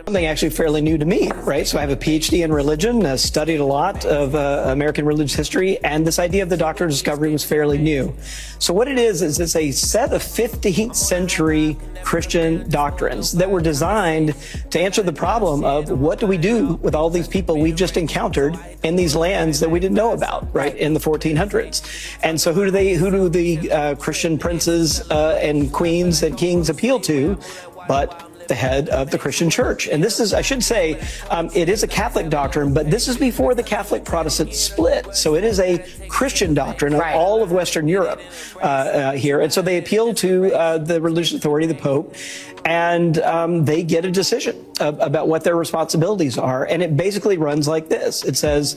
Something actually fairly new to me, right? So I have a PhD in religion, studied a lot of American religious history, and this idea of the doctrine of discovery was fairly new. So what it is it's a set of 15th century Christian doctrines that were designed to answer the problem of what do we do with all these people we've just encountered in these lands that we didn't know about, right, in the 1400s. And so who do the Christian princes and queens and kings appeal to but the head of the Christian church? And this is, I should say, it is a Catholic doctrine, but this is before the Catholic Protestant split. So it is a Christian doctrine of all of Western Europe here. And so they appeal to the religious authority, the Pope, and they get a decision about what their responsibilities are. And it basically runs like this. It says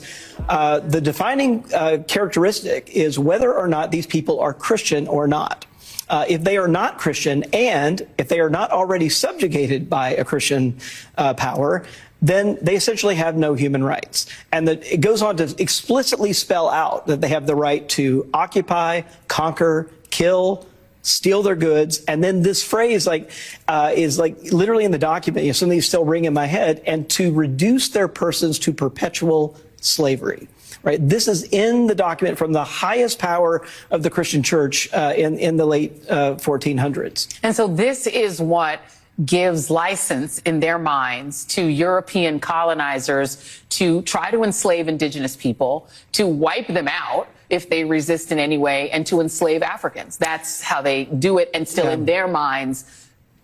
the defining characteristic is whether or not these people are Christian or not. If they are not Christian, and if they are not already subjugated by a Christian power, then they essentially have no human rights. And it goes on to explicitly spell out that they have the right to occupy, conquer, kill, steal their goods. And then this phrase is literally in the document, you know, some of these still ring in my head, and to reduce their persons to perpetual slavery. Right. This is in the document from the highest power of the Christian church in the late 1400s. And so this is what gives license in their minds to European colonizers to try to enslave indigenous people, to wipe them out if they resist in any way, and to enslave Africans. That's how they do it, and still in their minds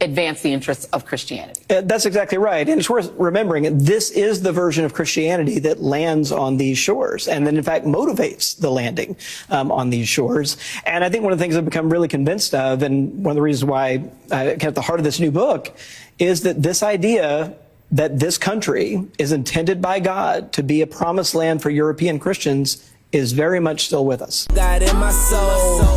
advance the interests of Christianity. That's exactly right. And it's worth remembering, this is the version of Christianity that lands on these shores and then, in fact, motivates the landing on these shores. And I think one of the things I've become really convinced of, and one of the reasons why at the heart of this new book, is that this idea that this country is intended by God to be a promised land for European Christians is very much still with us. God in my soul.